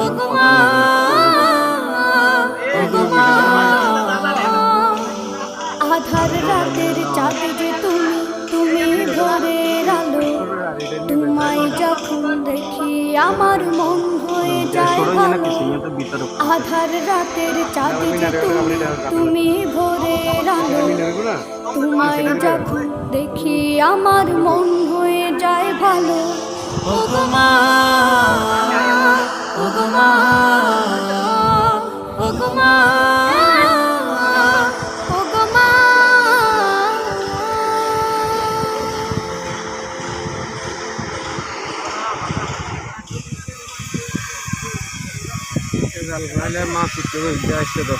ওগো মা, ওগো মা। আধার রাতের চাঁদ যে তুমি, তুমি ভোরের আলো। তোমায় যখন দেখি আমার মন হয়ে যায় ভালো। আধার রাতের চাঁদ যে তুমি, তুমি ভোরের আলো। তোমায় যখন দেখি আমার মন হয়ে যায় ভালো। ওগো মা, ওগো মা, ওগো মা, ওগো মা। মাছ উঠতে 10 টাকা।